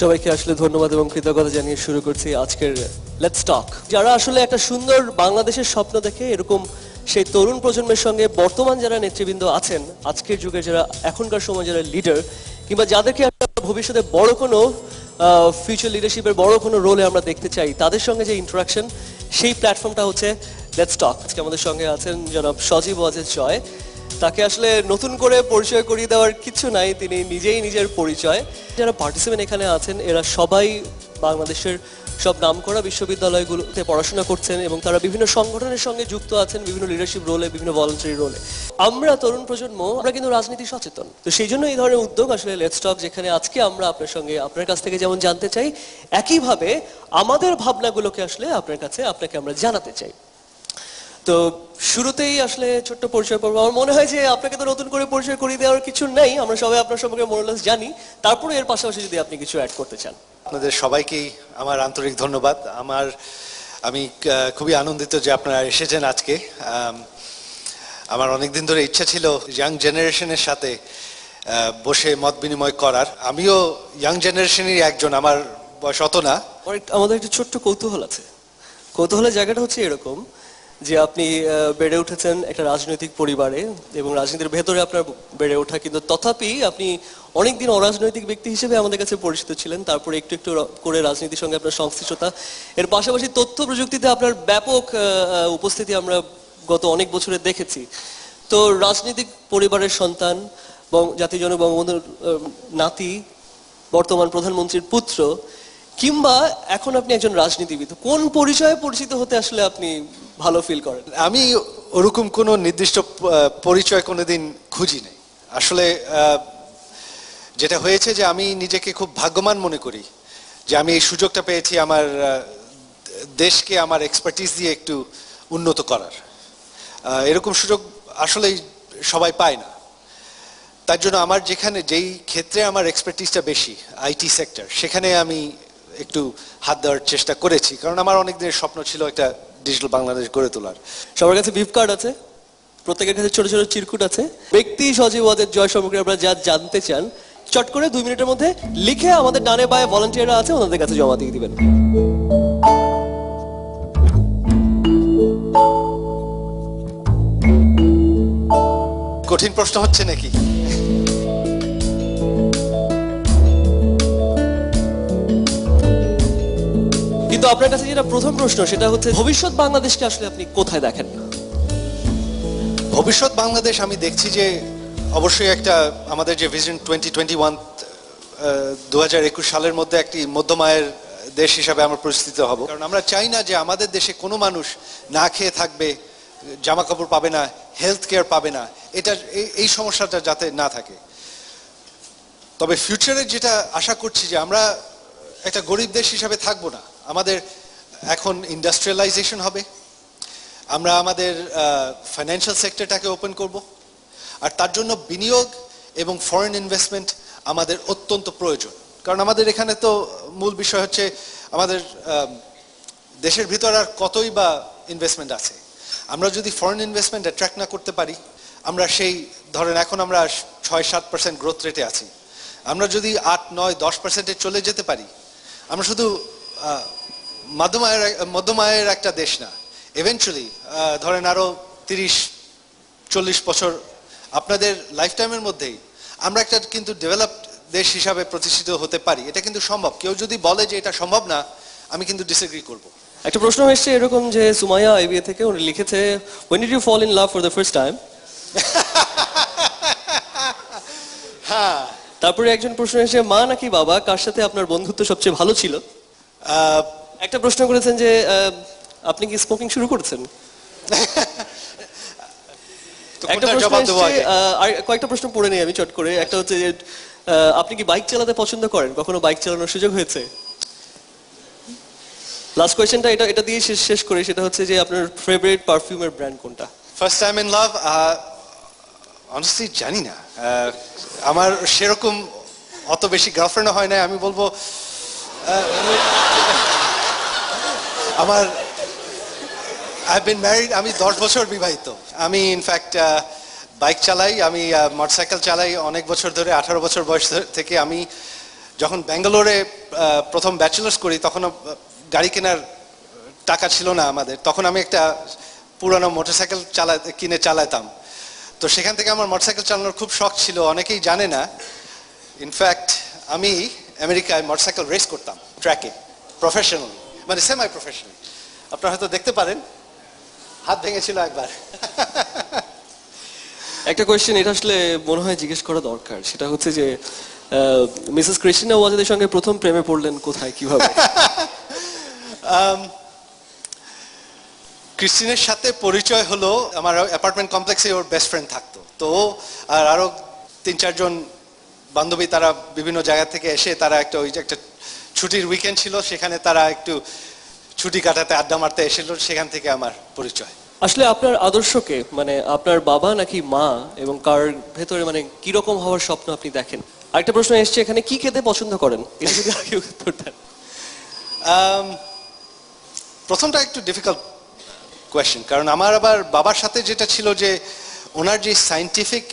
সবাইকে আসলে ধন্যবাদ এবং কৃতজ্ঞতা জানিয়ে শুরু করছি আজকের লেটস টক। যারা আসলে একটা সুন্দর বাংলাদেশের স্বপ্ন দেখে এরকম সেই তরুণ প্রজন্মের সঙ্গে বর্তমান যারা নেতৃবৃন্দ আছেন, আজকের যুগে যারা এখনকার সময় যারা লিডার, কিংবা যাদেরকে ভবিষ্যতে বড় কোনো ফিউচার লিডারশিপের বড় কোনো রোলে আমরা দেখতে চাই, তাদের সঙ্গে যে ইন্টারাকশন, সেই প্ল্যাটফর্মটা হচ্ছে লেটস টক। আজকে আমাদের সঙ্গে আছেন জনাব সজীব ওয়াজেদ জয়। তাকে আসলে নতুন করে পরিচয় করিয়ে দেওয়ার কিছু নাই, তিনি নিজেই নিজের পরিচয়। যারা পার্টিসিপেন্ট এখানে আছেন এরা সবাই বাংলাদেশের সব নামকরা বিশ্ববিদ্যালয়গুলোতে পড়াশোনা করছেন এবং তারা বিভিন্ন সংগঠনের সঙ্গে যুক্ত আছেন, বিভিন্ন লিডারশিপ রোলে, বিভিন্ন ভলান্টারি রোলে। আমরা তরুণ প্রজন্ম, আমরা কিন্তু রাজনীতি সচেতন, তো সেই জন্য এই ধরনের উদ্যোগ আসলে লেটস টক, যেখানে আজকে আমরা আপনার সঙ্গে আপনার কাছ থেকে যেমন জানতে চাই, একইভাবে আমাদের ভাবনাগুলোকে আসলে আপনার কাছে আপনাকে আমরা জানাতে চাই। তো শুরুতেই আসলে ছোট্ট পরিচয় পর্ব। আমার মনে হয় যে আপনাকে তো নতুন করে পরিচয় করিয়ে দেওয়ার কিছু নেই, আমরা সবাই আপনার সম্পর্কে মোরালেস জানি। তারপরে এর পাশাপাশি যদি আপনি কিছু অ্যাড করতে চান। আপনাদের সবাইকেই আমার আন্তরিক ধন্যবাদ। আমি খুবই আনন্দিত যে আপনারা এসেছেন আজকে। আমার অনেকদিন ধরে ইচ্ছা ছিল ইয়াং জেনারেশনের সাথে বসে মত বিনিময় করার। আমিও ইয়াং জেনারেশনেরই একজন, আমার বয়স অত না। আমাদের একটা ছোট্ট কৌতূহল আছে। কৌতূহলের জায়গাটা হচ্ছে এরকম যে আপনি বেড়ে উঠেছেন একটা রাজনৈতিক পরিবারে এবং রাজনীতির ভেতরে আপনার বেড়ে ওঠা, কিন্তু তথাপি আপনি অনেকদিন অরাজনৈতিক ব্যক্তি হিসেবে আমাদের কাছে পরিচিত ছিলেন। তারপরে একটু একটু করে রাজনীতির সঙ্গে আপনার সংশ্লিষ্টতা, এর পাশাপাশি তথ্য প্রযুক্তিতে আপনার ব্যাপক উপস্থিতি আমরা গত অনেক বছরে দেখেছি। তো রাজনৈতিক পরিবারের সন্তান, জাতির জনক বঙ্গবন্ধুর নাতি, বর্তমান প্রধানমন্ত্রীর পুত্র, কিংবা এখন আপনি একজন রাজনীতিবিদ, কোন পরিচয়ে পরিচিত হতে আসলে আপনি ভালো ফিল করেন? আমি ওরকম কোনো নির্দিষ্ট পরিচয় কোনোদিন খুঁজি নাই। আসলে যেটা হয়েছে যে আমি নিজেকে খুব ভাগ্যবান মনে করি যে আমি এই সুযোগটা পেয়েছি আমার দেশকে আমার এক্সপার্টিস দিয়ে একটু উন্নত করার। এরকম সুযোগ আসলেই সবাই পায় না। তার জন্য আমার যেই ক্ষেত্রে আমার এক্সপার্টিসটা বেশি, আইটি সেক্টর, সেখানে আমি একটু হাত দেওয়ার চেষ্টা করেছি, কারণ আমার অনেক দিনের স্বপ্ন ছিল একটা ডিজিটাল বাংলাদেশ গড়ে তোলার। সবার কাছে ভিপ কার্ড আছে, প্রত্যেকের কাছে ছোট ছোট চিরকুট আছে। ব্যক্তি সজীব ওয়াজেদ জয় সম্পর্কে আপনারা যা জানতে চান, চট করে 2 মিনিটের মধ্যে লিখে আমাদের ডানে বায়ে ভলান্টিয়াররা আছে, ওনাদের কাছে জমা দিয়ে দিবেন। কঠিন প্রশ্ন হচ্ছে নাকি? কিন্তু আপনার কাছে যেটা প্রথম প্রশ্ন, সেটা হচ্ছে ভবিষ্যৎ বাংলাদেশকে আসলে আপনি কোথায় দেখেন? ভবিষ্যৎ বাংলাদেশ আমি দেখছি যে অবশ্যই একটা আমাদের যে ভিশন 2021 2021 সালের মধ্যে একটি মধ্যম আয়ের দেশ হিসাবে আমরা প্রতিষ্ঠিত হব। কারণ আমরা চাই না যে আমাদের দেশে কোনো মানুষ না খেয়ে থাকবে, জামা কাপড় পাবে না, হেলথ কেয়ার পাবে না, এই সমস্যাটা যাতে না থাকে। তবে ফিউচারে যেটা আশা করছি যে আমরা একটা গরিব দেশ হিসাবে থাকবো না। আমাদের এখন ইন্ডাস্ট্রিয়ালাইজেশন হবে, আমরা আমাদের ফাইন্যান্সিয়াল সেক্টরটাকে ওপেন করব, আর তার জন্য বিনিয়োগ এবং ফরেন ইনভেস্টমেন্ট আমাদের অত্যন্ত প্রয়োজন। কারণ আমাদের এখানে তো মূল বিষয় হচ্ছে আমাদের দেশের ভিতর আর কতই বা ইনভেস্টমেন্ট আছে। আমরা যদি ফরেন ইনভেস্টমেন্ট অ্যাট্রাক্ট না করতে পারি, আমরা সেই ধরেন এখন আমরা 6-7% গ্রোথ রেটে আছি, আমরা যদি 8-9-10% চলে যেতে পারি, আমরা শুধু মধ্যম আয়ের একটা দেশ না, ইভেনচুয়ালি ধরেন আরো 30-40 বছর আপনাদের লাইফ টাইমের মধ্যেই আমরা একটা কিন্তু ডেভেলপড দেশ হিসাবে প্রতিষ্ঠিত হতে পারি। এটা কিন্তু সম্ভব। কেউ যদি বলে যে এটা সম্ভব না, আমি কিন্তু ডিসএগ্রি করব। একটা প্রশ্ন এসেছে এরকম যে সুমাইয়া আইবিএ থেকে উনি লিখেছে, when did you fall in love for the first time? হ্যাঁ। তারপরে একজন প্রশ্ন এসেছে, মা নাকি বাবা, কার সাথে আপনার বন্ধুত্ব সবচেয়ে ভালো ছিল? একটা প্রশ্ন করেছেন যে আপনি কি স্মোকিং শুরু করেছেন? একটা প্রশ্ন এসেছে, আর কয়েকটা প্রশ্ন পড়ে নেই আমি চট করে। একটা হচ্ছে যে আপনি কি বাইক চালাতে পছন্দ করেন? কখনো বাইক চালানোর সুযোগ হয়েছে? লাস্ট কোয়েশ্চেনটা এটা দিয়ে শেষ করে, সেটা হচ্ছে যে আপনার ফেভারিট পারফিউমের ব্র্যান্ড কোনটা? First time in love, honestly জানি না। আমার সেরকম অত বেশি গার্লফ্রেন্ড হয় না। আমি বলবো আমার I've been married, আমি 10 বছর বিবাহিত। আমি ইনফ্যাক্ট বাইক চালাই, আমি মোটরসাইকেল চালাই অনেক বছর ধরে, 18 বছর বয়স থেকে। আমি যখন ব্যাঙ্গালোরে প্রথম ব্যাচেলার্স করি তখন গাড়ি কেনার টাকা ছিল না আমাদের, তখন আমি একটা পুরানো মোটরসাইকেল কিনে চালাতাম। তো সেখান থেকে আমার মোটরসাইকেল চালানোর খুব শখ ছিল, অনেকেই জানে না। ইনফ্যাক্ট আমি আমেরিকায় মোটরসাইকেল রেস করতাম ট্র্যাকে, প্রফেশনাল মানে সেমাই প্রফেশনাল। আপনারা হয়তো দেখতে পারেন হাত ভেঙেছিল একবার। একটা কোয়েশ্চেন এটা আসলে মনে হয় জিজ্ঞেস করা দরকার, সেটা হচ্ছে যে মিসেস ক্রিস্টিনা ওয়াজেদের সঙ্গে প্রথম প্রেমে পড়লেন কোথায়, কিভাবে? ক্রিস্টিনের সাথে পরিচয় হলো আমার অ্যাপার্টমেন্ট কমপ্লেক্সে, ওর বেস্ট ফ্রেন্ড থাকতো। তো আর আরো 3-4 জন বান্ধবী, তারা বিভিন্ন জায়গা থেকে এসে তারা একটা ওই যে একটা ছুটির উইকেন্ড ছিল, সেখানে তারা একটু ছুটি কাটাতে আড্ডা মারতে এসেছিল, সেখান থেকে আমার পরিচয়। আসলে আপনার আদর্শকে মানে আপনার বাবা নাকি মা, এবং কার ভেতরে মানে কিরকম হওয়ার স্বপ্ন আপনি দেখেন? আরেকটা প্রশ্ন এসছে এখানে, কি খেতে পছন্দ করেন? এটা যদি আগে উত্তর দেন। প্রথমটা একটু ডিফিকাল্ট কোয়েশ্চেন, কারণ আমার আবার বাবার সাথে যেটা ছিল যে ওনার যে সায়েন্টিফিক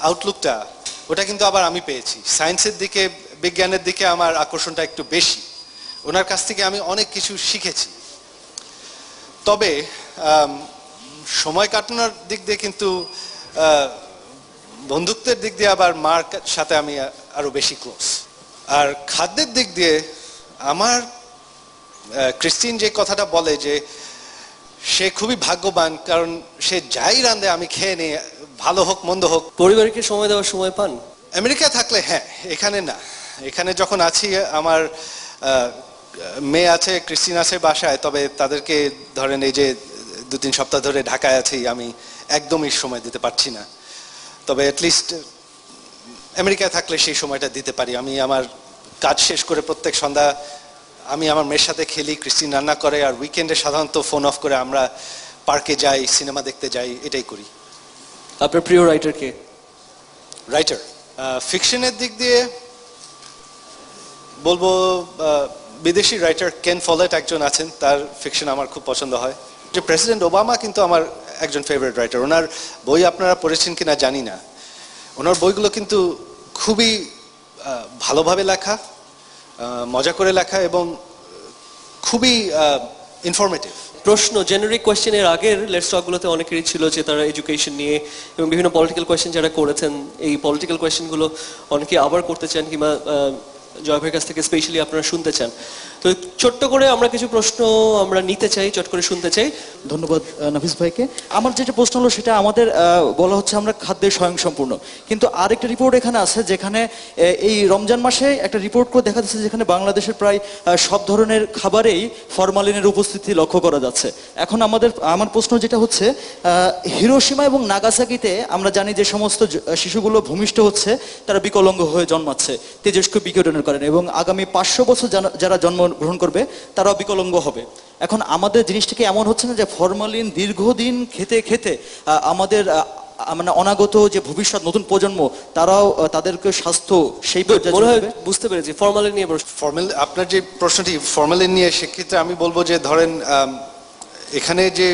আউটলুকটা, ওটা কিন্তু আবার আমি পেয়েছি। সায়েন্সের দিকে, বিজ্ঞানের দিকে আমার আকর্ষণটা একটু বেশি। ওনার কাছ থেকে আমি অনেক কিছু শিখেছি। তবে সময় কাটানোর দিক দিয়ে কিন্তু বন্ধুত্বের দিক দিয়ে আবার মার সাথে আমি আরো বেশি ক্লোজ। আর খাদ্যের দিক দিয়ে আমার ক্রিস্টিন যে কথাটা বলে যে সে খুবই ভাগ্যবান, কারণ সে যাই রাঁধে আমি খেয়ে নিই, ভালো হোক মন্দ হোক। পরিবারকে সময় দেওয়ার সময় পান? আমেরিকা থাকলে হ্যাঁ, এখানে না। এখানে যখন আছি, আমার মেয়ে আছে, ক্রিস্টিন আছে বাসায়, তবে তাদেরকে ধরেন এই যে 2-3 সপ্তাহ ধরে ঢাকায় আছি, আমি একদমই সময় দিতে পারছি না। তবে অ্যাটলিস্ট আমেরিকায় থাকলে সেই সময়টা দিতে পারি। আমি আমার কাজ শেষ করে প্রত্যেক সন্ধ্যা আমি আমার মেয়ের সাথে খেলি, ক্রিস্টিন রান্না করে, আর উইকেন্ডে সাধারণত ফোন অফ করে আমরা পার্কে যাই, সিনেমা দেখতে যাই, এটাই করি। আপনার প্রিয় রাইটার কে? রাইটার ফিকশনের দিক দিয়ে বলবো বিদেশি রাইটার কেন ফলেট একজন আছেন, তার ফিকশন আমার খুব পছন্দ হয়। যে প্রেসিডেন্ট ওবামা কিন্তু আমার একজন ফেভারিট রাইটার। ওনার বই আপনারা পড়েছেন কিনা জানি না, ওনার বইগুলো কিন্তু খুবই ভালোভাবে লেখা, মজা করে লেখা, এবং খুবই ইনফরমেটিভ। প্রশ্ন জেনারিক কোয়েশ্চেনের আগের লেটস টকগুলোতে অনেকেরই ছিল যে তারা এডুকেশন নিয়ে এবং বিভিন্ন পলিটিক্যাল কোয়েশ্চেন যারা করেছেন, এই পলিটিক্যাল কোয়েশ্চেনগুলো অনেকে আবার করতে চান, কিংবা জয় ভাইয়ের কাছ থেকে স্পেশালি আপনারা শুনতে চান। তো ছোট্ট করে আমরা কিছু প্রশ্ন আমরা নিতে চাই, চট করে শুনতে চাই। ধন্যবাদ নাফিস ভাইকে। আমার যেটা প্রশ্ন হলো সেটা আমাদের বলা হচ্ছে আমরা খাদ্যে স্বয়ংসম্পূর্ণ, কিন্তু আরেকটা রিপোর্ট এখানে আছে যেখানে এই রমজান মাসে একটা রিপোর্ট করে দেখা যাচ্ছে যেখানে বাংলাদেশের প্রায় সব ধরনের খাবারেই ফরমালিনের উপস্থিতি লক্ষ্য করা যাচ্ছে। এখন আমার প্রশ্ন যেটা হচ্ছে, হিরোশিমা এবং নাগাসাকিতে আমরা জানি যে সমস্ত শিশুগুলো ভূমিষ্ঠ হচ্ছে, তারা বিকলাঙ্গ হয়ে জন্মাচ্ছে, তেজস্ক্র বিকিরণের কারণে, এবং আগামী 500 বছর যারা জন্মগ্রহণ করবে তারাও বিকলাঙ্গ হবে। এখন আমাদের জিনিসটাকে এমন হচ্ছে না যে ফরমালিন দীর্ঘদিন খেতে খেতে আমাদের মানে অনাগত যে ভবিষ্যৎ নতুন প্রজন্ম, তারাও তাদেরকে স্বাস্থ্য সেই পর্যায়ে বুঝতে পেরেছি। ফরমালিন নিয়ে আপনার যে প্রশ্নটি ফরমালিন নিয়ে, সেক্ষেত্রে আমি বলবো যে ধরেন এখানে যে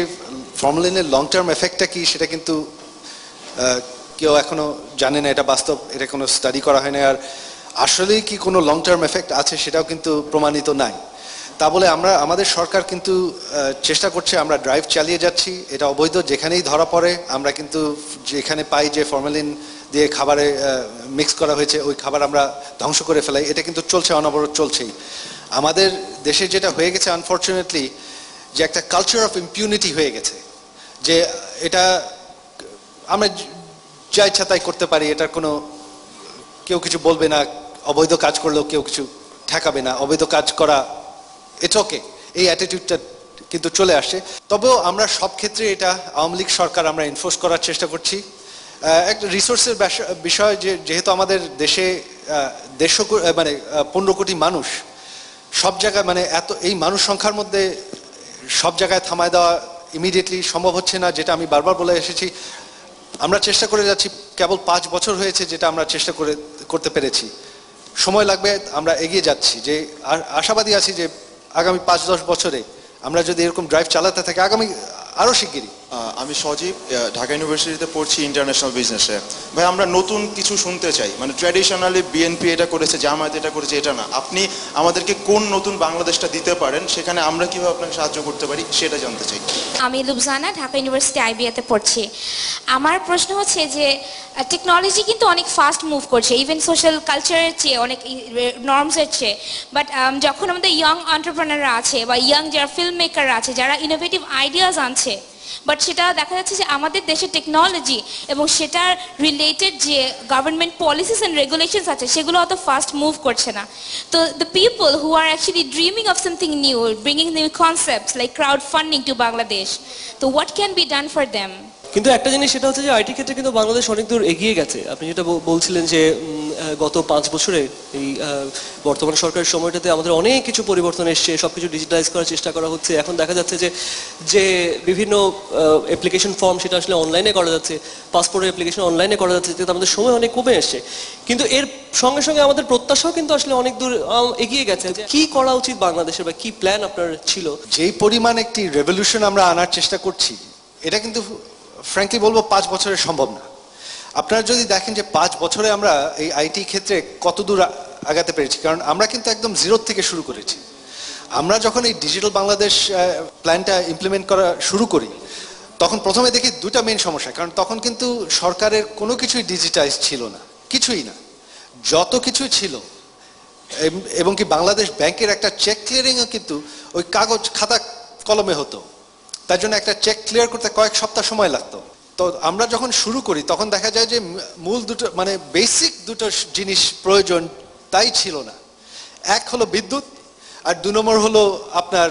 ফরমালিনের লং টার্ম এফেক্টটা কি সেটা কিন্তু কেউ এখনো জানে না, এটা বাস্তব, এটা কোনো স্টাডি করা হয় না। আর আসলেই কি কোনো লং টার্ম এফেক্ট আছে সেটাও কিন্তু প্রমাণিত নাই। তা বলে আমাদের সরকার কিন্তু চেষ্টা করছে, আমরা ড্রাইভ চালিয়ে যাচ্ছি, এটা অবৈধ যেখানেই ধরা পড়ে আমরা কিন্তু যেখানে পাই যে ফরমালিন দিয়ে খাবারে মিক্স করা হয়েছে ওই খাবার আমরা ধ্বংস করে ফেলাই। এটা কিন্তু চলছে, অনবরত চলছেই। আমাদের দেশে যেটা হয়ে গেছে আনফর্চুনেটলি, যে একটা কালচার অফ ইম্পিউনিটি হয়ে গেছে, যে এটা আমরা যা ইচ্ছা তাই করতে পারি, এটার কোনো কেউ কিছু বলবে না, অবৈধ কাজ করলেও কেউ কিছু ঠেকাবে না, অবৈধ কাজ করা ইটস ওকে, এই অ্যাটিটিউডটা কিন্তু চলে আসছে। তবেও আমরা সব ক্ষেত্রে এটা আওয়ামী লীগ সরকার আমরা এনফোর্স করার চেষ্টা করছি। একটা রিসোর্সের বিষয়, যেহেতু আমাদের দেশে 15 কোটি মানুষ, সব জায়গায় মানে এই মানুষ সংখ্যার মধ্যে সব জায়গায় থামায় দেওয়া ইমিডিয়েটলি সম্ভব হচ্ছে না, যেটা আমি বারবার বলে এসেছি। আমরা চেষ্টা করে যাচ্ছি, কেবল 5 বছর হয়েছে যেটা আমরা চেষ্টা করতে পেরেছি, সময় লাগবে, আমরা এগিয়ে যাচ্ছি। যে আশাবাদী আছি যে আগামী 5-10 বছরে আমরা যদি এরকম ড্রাইভ চালাতে থাকি, আরো শিগগিরই আমি সজীব, ঢাকা ইউনিভার্সিটিতে পড়ছি ইন্টারন্যাশনাল বিজনেসে। ভাই আমরা নতুন কিছু শুনতে চাই, মানে ট্র্যাডিশনালি বিএনপি এটা করেছে, জামায়াত এটা করেছে, এটা না। আপনি আমাদেরকে কোন নতুন বাংলাদেশটা দিতে পারেন, সেখানে আমরা কিভাবে আপনাকে সাহায্য করতে পারি সেটা জানতে চাই। আমি লুবজানা, ঢাকা ইউনিভার্সিটি আইবিএতে পড়ছি। আমার প্রশ্ন হচ্ছে যে টেকনোলজি কিন্তু অনেক ফাস্ট মুভ করছে, ইভেন সোশ্যাল কালচারের চেয়ে, অনেক নর্মসের চেয়ে। বাট যখন আমাদের ইয়ং এন্টারপ্রেনাররা আছে বা ইয়ং যারা ফিল্ম মেকাররা আছে, যারা ইনোভেটিভ আইডিয়াস আনছে, বাট সেটা দেখা যাচ্ছে যে আমাদের দেশের টেকনোলজি এবং সেটার রিলেটেড যে গভর্নমেন্ট পলিসিস অ্যান্ড রেগুলেশনস আছে সেগুলো অত ফাস্ট মুভ করছে না। তো the people who are actually dreaming of something new, bringing new concepts like crowd funding to Bangladesh, তো what can be done for them? কিন্তু একটা জিনিস সেটা হচ্ছে যে আইটি ক্ষেত্রে কিন্তু বাংলাদেশ অনেক দূর এগিয়ে গেছে। আপনি যেটা বলছিলেন যে গত 5 বছরে এই বর্তমান সরকারের সময়টাতে আমাদের অনেক কিছু পরিবর্তন এসছে, সবকিছু ডিজিটালাইজ করার চেষ্টা করা হচ্ছে। এখন দেখা যাচ্ছে যে যে বিভিন্ন অ্যাপ্লিকেশন ফর্ম সেটা আসলে অনলাইনে করা যাচ্ছে, পাসপোর্টের অ্যাপ্লিকেশন অনলাইনে করা যাচ্ছে, যেটা আমাদের সময় অনেক কমে এসছে। কিন্তু এর সঙ্গে সঙ্গে আমাদের প্রত্যাশাও কিন্তু আসলে অনেক দূর এগিয়ে গেছে। কি করা উচিত বাংলাদেশের, বা কি প্ল্যান আপনার ছিল? যেই পরিমাণ একটি রেভলিউশন আমরা আনার চেষ্টা করছি, এটা কিন্তু ফ্র্যাঙ্কলি বলবো 5 বছরে সম্ভব না। আপনারা যদি দেখেন যে 5 বছরে আমরা এই আইটি ক্ষেত্রে কত দূর আগাতে পেরেছি, কারণ আমরা কিন্তু একদম জিরো থেকে শুরু করেছি। আমরা যখন এই ডিজিটাল বাংলাদেশ প্ল্যানটা ইমপ্লিমেন্ট করা শুরু করি, তখন প্রথমে দেখি দুটা মেইন সমস্যা। কারণ তখন কিন্তু সরকারের কোনো কিছুই ডিজিটাইজ ছিল না, কিছুই না। যত কিছুই ছিল, এবং কি বাংলাদেশ ব্যাংকের একটা চেক ক্লিয়ারিংও কিন্তু ওই কাগজ খাতা কলমে হতো। তার জন্য একটা চেক ক্লিয়ার করতে কয়েক সপ্তাহ সময় লাগতো। তো আমরা যখন শুরু করি তখন দেখা যায় যে মূল দুটো, মানে বেসিক দুটো জিনিস প্রয়োজন তাই ছিল না। এক হলো বিদ্যুৎ, আর 2 নম্বর হলো আপনার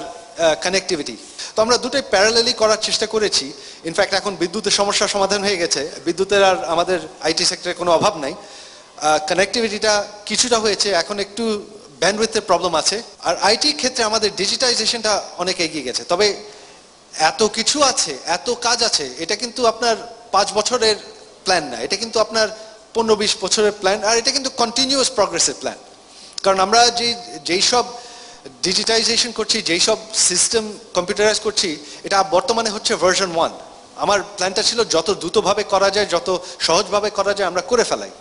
কানেক্টিভিটি। তো আমরা দুটোই প্যারালালি করার চেষ্টা করেছি। ইনফ্যাক্ট এখন বিদ্যুতের সমস্যার সমাধান হয়ে গেছে, বিদ্যুতের আর আমাদের আইটি সেক্টরে কোনো অভাব নাই। কানেক্টিভিটিটা কিছুটা হয়েছে, এখন একটু ব্যান্ডউইথের প্রবলেম আছে। আর আইটি ক্ষেত্রে আমাদের ডিজিটাইজেশনটা অনেক এগিয়ে গেছে। তবে এত কিছু আছে, এত কাজ আছে, এটা কিন্তু আপনার 5 বছরের প্ল্যান না, এটা কিন্তু আপনার 15-20 বছরের প্ল্যান। আর এটা কিন্তু কন্টিনিউয়াস প্রগ্রেসের প্ল্যান। কারণ আমরা যেই সব ডিজিটাইজেশন করছি, যেই সব সিস্টেম কম্পিউটারাইজ করছি, এটা বর্তমানে হচ্ছে ভার্সন 1। আমার প্ল্যানটা ছিল যত দ্রুতভাবে করা যায়, যত সহজভাবে করা যায় আমরা করে ফেলাই।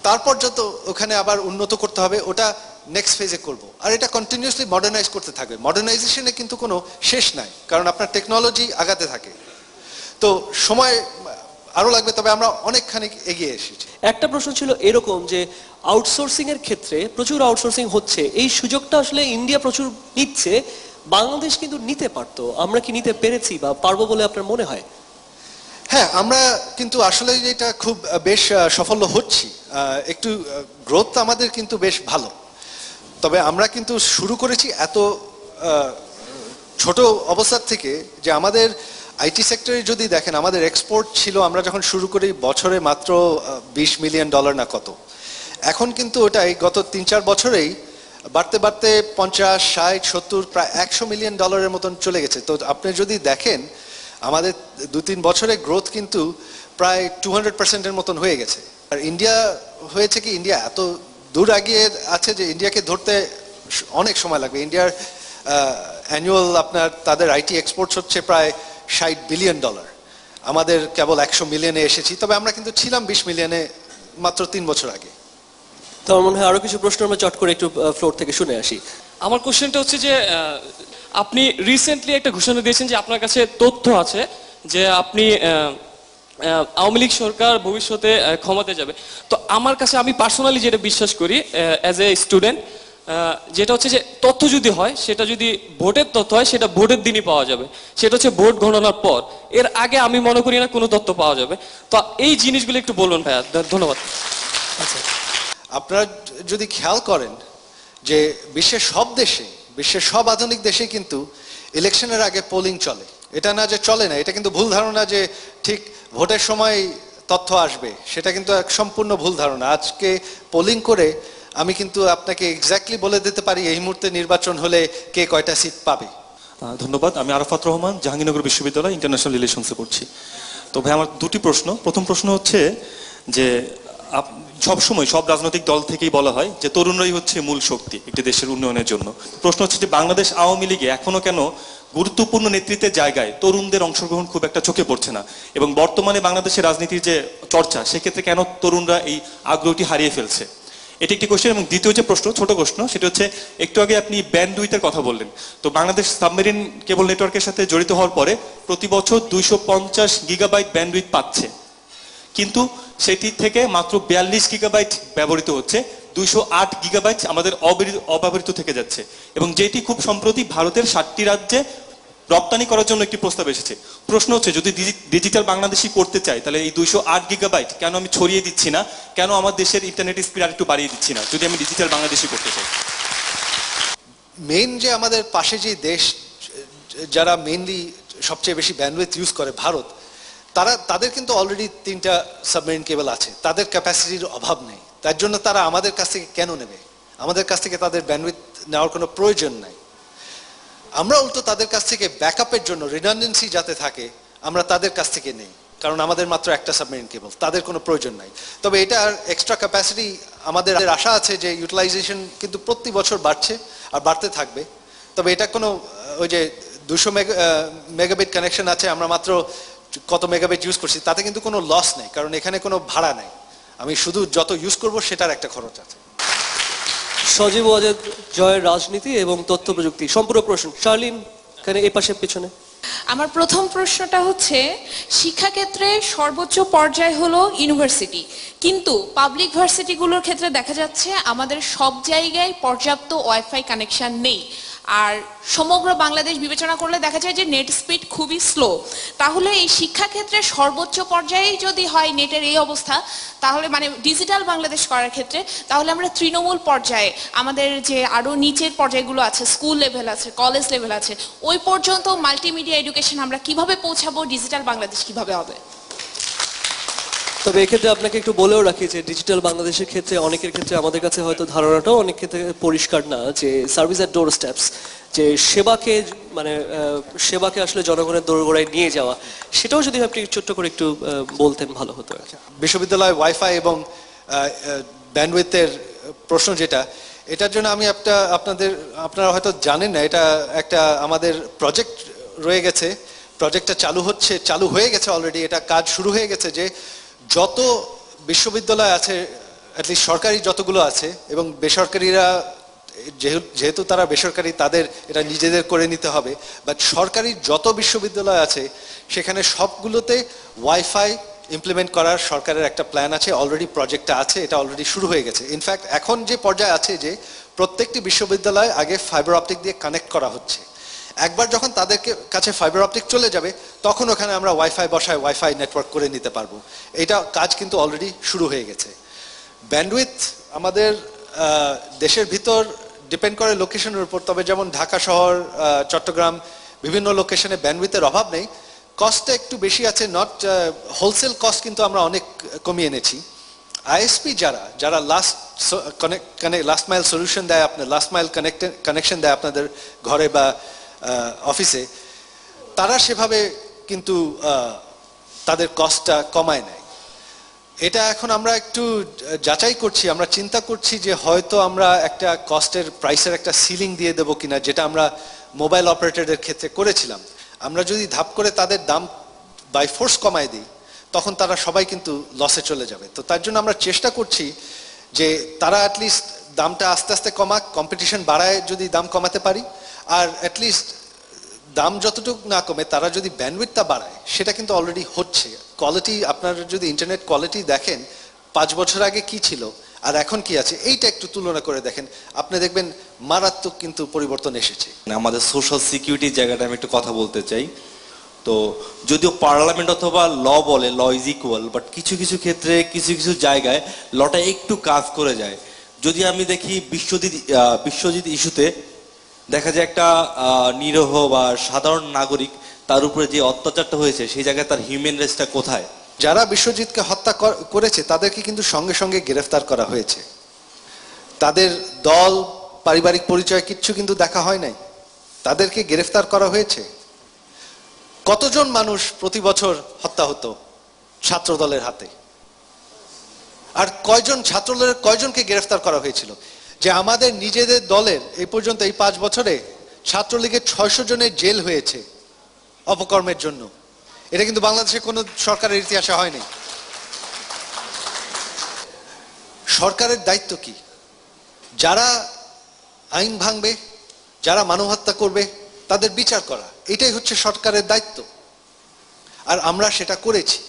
তারপর যত ওখানে আবার উন্নত করতে হবে, ওটা নেক্সট ফেজে করব। আর এটা কন্টিনিউয়াসলি মডার্নাইজ করতে থাকবে। মডার্নাইজেশনে কিন্তু কোনো শেষ নাই, কারণ আপনার টেকনোলজি আগাতে থাকে। তো সময় আরো লাগবে, তবে আমরা অনেকখানি এগিয়ে এসেছি। একটা প্রশ্ন ছিল এরকম যে আউটসোর্সিং এর ক্ষেত্রে প্রচুর আউটসোর্সিং হচ্ছে, এই সুযোগটা আসলে ইন্ডিয়া প্রচুর নিচ্ছে, বাংলাদেশ কিন্তু নিতে পারতো। আমরা কি নিতে পেরেছি বা পারবো বলে আপনার মনে হয়? হ্যাঁ, আমরা কিন্তু আসলে এটা খুব বেশ সফল হচ্ছি। একটু গ্রোথ আমাদের কিন্তু বেশ ভালো। তবে আমরা কিন্তু শুরু করেছি এত ছোট অবস্থা থেকে যে আমাদের আইটি সেক্টরে যদি দেখেন, আমাদের এক্সপোর্ট ছিল আমরা যখন শুরু করি বছরে মাত্র $20 মিলিয়ন না কত। এখন কিন্তু ওটাই গত 3-4 বছরেই বাড়তে বাড়তে 50, 60, 70, প্রায় $100 মিলিয়ন মতন চলে গেছে। তো আপনি যদি দেখেন আমাদের 2-3 বছরে গ্রোথ কিন্তু প্রায় 200%-এর মতন হয়ে গেছে। আর ইন্ডিয়া হয়েছে কি, ইন্ডিয়া এত দূর এগিয়ে আছে যে ইন্ডিয়াকে ধরতে অনেক সময় লাগবে। ইন্ডিয়ার অ্যানুয়াল আপনার তাদের আইটি এক্সপোর্টস হচ্ছে প্রায় $60 বিলিয়ন। আমাদের কেবল 100 মিলিয়নে এসেছি। তবে আমরা কিন্তু ছিলাম 20 মিলিয়নে মাত্র 3 বছর আগে। তো আমার মনে হয় আরো কিছু প্রশ্ন আমরা চট করে একটু ফ্লোর থেকে শুনে আসি। আমার কোশ্চেনটা হচ্ছে যে আপনি রিসেন্টলি একটা ঘোষণা দিয়েছেন যে আপনার কাছে তথ্য আছে যে আপনি আওয়ামী লীগ সরকার ভবিষ্যতে ক্ষমতায় যাবে। তো আমার কাছে, আমি পার্সোনালি যেটা বিশ্বাস করি অ্যাজ এ স্টুডেন্ট, যেটা হচ্ছে যে তথ্য যদি হয়, সেটা যদি ভোটের তথ্য হয়, সেটা ভোটের দিনই পাওয়া যাবে। সেটা হচ্ছে ভোট গণনার পর। এর আগে আমি মনে করি না কোনো তথ্য পাওয়া যাবে। তো এই জিনিসগুলো একটু বলুন ভাইয়া, ধন্যবাদ। আচ্ছা, আপনারা যদি খেয়াল করেন যে বিশ্বের সব আধুনিক দেশে কিন্তু ইলেকশনের আগে পোলিং চলে। এটা না যে চলে না, এটা কিন্তু ভুল ধারণা যে ঠিক ভোটের সময় তথ্য আসবে, সেটা কিন্তু এক সম্পূর্ণ ভুল ধারণা। আজকে পোলিং করে আমি কিন্তু আপনাকে এক্স্যাক্টলি বলে দিতে পারি এই মুহূর্তে নির্বাচন হলে কে কয়টা সিট পাবে। ধন্যবাদ। আমি আরাফাত রহমান, জাহাঙ্গীরনগর বিশ্ববিদ্যালয় ইন্টারন্যাশনাল রিলেশনসে পড়ছি। তো ভাই আমার দুটি প্রশ্ন। প্রথম প্রশ্ন হচ্ছে যে সবসময় সব রাজনৈতিক দল থেকেই বলা হয় যে তরুণরাই হচ্ছে মূল শক্তি একটি দেশের উন্নয়নের জন্য। প্রশ্ন হচ্ছে যে বাংলাদেশ আওয়ামী লীগে এখনো কেন গুরুত্বপূর্ণ নেতৃত্বের জায়গায় তরুণদের অংশগ্রহণ খুব একটা চোখে পড়ছে না, এবং বর্তমানে বাংলাদেশের রাজনীতির যে চর্চা সেক্ষেত্রে কেন তরুণরা এই আগ্রহটি হারিয়ে ফেলছে, এটি একটি কোশ্চেন। এবং দ্বিতীয় যে প্রশ্ন, ছোট প্রশ্ন, সেটা হচ্ছে একটু আগে আপনি ব্যান্ডউইথের কথা বললেন। তো বাংলাদেশ সাবমেরিন কেবল নেটওয়ার্কের সাথে জড়িত হওয়ার পরে প্রতি বছর 250 গিগাবাইট ব্যান্ডউইথ পাচ্ছে, কিন্তু সেটি থেকে মাত্র 42 গিগাবাইট ব্যবহৃত হচ্ছে, 208 গিগাবাইট আমাদের অব্যবহৃত থেকে যাচ্ছে, এবং যেটি খুব সম্প্রতি ভারতের 7টি রাজ্যে রপ্তানি করার জন্য একটি প্রস্তাব এসেছে। প্রশ্ন হচ্ছে, যদি ডিজিটাল বাংলাদেশি করতে চাই তাহলে এই 208 গিগাবাইট কেন আমি ছড়িয়ে দিচ্ছি না, কেন আমার দেশের ইন্টারনেট স্পিড আর একটু বাড়িয়ে দিচ্ছি না যদি আমি ডিজিটাল বাংলাদেশি করতে চাই? মেইন যে আমাদের পাশে যে দেশ যারা মেইনলি সবচেয়ে বেশি ব্যান্ডউইথ ইউজ করে, ভারত, তাদের কিন্তু অলরেডি 3টা সাবমেরিন কেবল আছে, তাদের ক্যাপাসিটির অভাব নেই। তার জন্য তারা আমাদের কাছ থেকে কেন নেবে? আমাদের কাছ থেকে তাদের ব্যান্ডউইথ নেওয়ার কোনো প্রয়োজন নাই। আমরা উল্টো তাদের কাছ থেকে ব্যাকআপের জন্য, রিডান্ডেন্সি যাতে থাকে, আমরা তাদের কাছ থেকে নেই, কারণ আমাদের মাত্র একটা সাবমেরিন কেবল, তাদের কোনো প্রয়োজন নাই। তবে এটার এক্সট্রা ক্যাপাসিটি আমাদের আশা আছে যে ইউটিলাইজেশন কিন্তু প্রতি বছর বাড়ছে আর বাড়তে থাকবে। তবে এটা কোনো ওই যে 200 মেগাবিট কানেকশন আছে, আমরা মাত্র কত মেগাবিট ইউজ করছি, তাতে কিন্তু কোনো লস নেই, কারণ এখানে কোনো ভাড়া নেই। আমি শুধু যত ইউজ করব সেটার একটা খরচ আছে। সজীব ওয়াজেদ, জয়ের রাজনীতি এবং তথ্য প্রযুক্তি, সম্পূর্ণ প্রশ্ন। শার্লিন, এখানে এই পাশে পেছনে। আমার প্রথম প্রশ্নটা হচ্ছে, শিক্ষাক্ষেত্রে সর্বোচ্চ পর্যায় হলো ইউনিভার্সিটি, কিন্তু পাবলিক ভার্সিটিগুলোর ক্ষেত্রে দেখা যাচ্ছে আমাদের সব জায়গায় পর্যাপ্ত ওয়াইফাই কানেকশন নেই। আর সমগ্র বাংলাদেশ বিবেচনা করলে দেখা যায় যে নেট স্পিড খুবই স্লো। তাহলে এই শিক্ষাক্ষেত্রে সর্বোচ্চ পর্যায়ে যদি হয় নেটের এই অবস্থা, তাহলে মানে ডিজিটাল বাংলাদেশ করার ক্ষেত্রে, তাহলে আমরা তৃণমূল পর্যায়ে আমাদের যে আরো নিচের পর্যায়গুলো আছে, স্কুল লেভেল আছে, কলেজ লেভেল আছে, ওই পর্যন্ত মাল্টিমিডিয়া এডুকেশন আমরা কিভাবে পৌঁছাবো, ডিজিটাল বাংলাদেশ কিভাবে হবে? তবে এক্ষেত্রে আপনাকে একটু বলেও রাখি যে ডিজিটাল বাংলাদেশের ক্ষেত্রে অনেকের ক্ষেত্রে আমাদের কাছে হয়তো ধারণাটাও অনেক ক্ষেত্রে পরিষ্কার না, যে সার্ভিস অ্যাট ডোর স্টেপস, যে সেবাকে আসলে জনগণের দোরগোড়ায় নিয়ে যাওয়া, সেটাও যদি আপনি ছোট্ট করে একটু বলতেন ভালো হতো। বিশ্ববিদ্যালয় ওয়াইফাই এবং ব্যান্ডউইথের প্রশ্ন যেটা, এটার জন্য আমি আপনারা হয়তো জানেন না, এটা একটা আমাদের প্রজেক্ট রয়ে গেছে, প্রজেক্টটা চালু হয়ে গেছে অলরেডি, এটা কাজ শুরু হয়ে গেছে, যে যত বিশ্ববিদ্যালয় আছে, অ্যাটলিস্ট সরকারি যতগুলো আছে এবং বেসরকারিরা, যেহেতু তারা বেসরকারি, তাদের এটা নিজেদের করে নিতে হবে, বাট সরকারি যত বিশ্ববিদ্যালয় আছে সেখানে সবগুলোতে ওয়াইফাই ইমপ্লিমেন্ট করার সরকারের একটা প্ল্যান আছে, অলরেডি প্রজেক্টটা আছে, এটা অলরেডি শুরু হয়ে গেছে। ইনফ্যাক্ট এখন যে পর্যায়ে আছে যে প্রত্যেকটি বিশ্ববিদ্যালয় আগে ফাইবার অপটিক দিয়ে কানেক্ট করা হচ্ছে, একবার যখন তাদের কাছে ফাইবার অপটিক চলে যাবে তখন ওখানে আমরা ওয়াইফাই বসায় ওয়াইফাই নেটওয়ার্ক করে নিতে পারবো। এটা কাজ কিন্তু অলরেডি শুরু হয়ে গেছে। ব্যান্ডউইথ আমাদের দেশের ভিতর ডিপেন্ড করে লোকেশনের উপর, তবে যেমন ঢাকা শহর, চট্টগ্রাম, বিভিন্ন লোকেশনে ব্যান্ডউইথের অভাব নেই, কস্টটা একটু বেশি আছে, নট হোলসেল কস্ট কিন্তু আমরা অনেক কমিয়ে এনেছি। আইএসপি যারা লাস্ট মাইল সলিউশন দেয়, আপনার লাস্ট মাইল কানেকশন দেয় আপনাদের ঘরে বা অফিসে, তারা সেভাবে কিন্তু তাদের কস্টটা কমায় নেয়। এটা এখন আমরা একটু যাচাই করছি, আমরা চিন্তা করছি যে হয়তো আমরা একটা কস্টের প্রাইসের একটা সিলিং দিয়ে দেবো কিনা, যেটা আমরা মোবাইল অপারেটরদের ক্ষেত্রে করেছিলাম। আমরা যদি ধাপ করে তাদের দাম বাই ফোর্স কমায় দিই, তখন তারা সবাই কিন্তু লসে চলে যাবে। তো তার জন্য আমরা চেষ্টা করছি যে তারা অ্যাটলিস্ট দামটা আস্তে আস্তে কমাক, কম্পিটিশন বাড়ায় যদি দাম কমাতে পারি, আর অ্যাটলিস্ট দাম যতটুকু না কমে তারা যদি ব্যান্ডউইথটা বাড়ায়, সেটা কিন্তু অলরেডি হচ্ছে। কোয়ালিটি, আপনারা যদি ইন্টারনেট কোয়ালিটি দেখেন 5 বছর আগে কি ছিল আর এখন কি আছে, এইটা একটু তুলনা করে দেখেন, আপনি দেখবেন মারাত্মক কিন্তু পরিবর্তন এসেছে। আমাদের সোশ্যাল সিকিউরিটির জায়গাটা আমি একটু কথা বলতে চাই। তো যদিও পার্লামেন্ট অথবা ল বলে ল ইজ ইকুয়াল, বাট কিছু কিছু ক্ষেত্রে কিছু কিছু জায়গায় লটা একটু কাজ করে যায়। যদি আমি দেখি বিশ্বজিৎ ইস্যুতে দেখা যায় একটা নিরীহ বা সাধারণ নাগরিক, তার উপরে যে অত্যাচারটা হয়েছে সেই জায়গায় তার হিউম্যান রাইটসটা কোথায়? যারা বিশ্বজিৎকে হত্যা করেছে তাদেরকে কিন্তু সঙ্গে সঙ্গে গ্রেফতার করা হয়েছে, তাদের দল, পারিবারিক পরিচয় কিচ্ছু কিন্তু দেখা হয় নাই, তাদেরকে গ্রেফতার করা হয়েছে। কতজন মানুষ প্রতি বছর হত্যা হতো ছাত্র দলের হাতে, আর কয়জনকে গ্রেফতার করা হয়েছিল? যে আমাদের নিজেদের দলের এই পর্যন্ত এই 5 বছরে ছাত্রলীগের 600 জনের জেল হয়েছে অপকর্মের জন্য। এটা কিন্তু বাংলাদেশে কোনো সরকারের ইতিহাসে হয়নি। সরকারের দায়িত্ব কি? যারা আইন ভাঙবে, যারা মানব হত্যা করবে তাদের বিচার করা, এটাই হচ্ছে সরকারের দায়িত্ব। আর আমরা সেটা করেছি,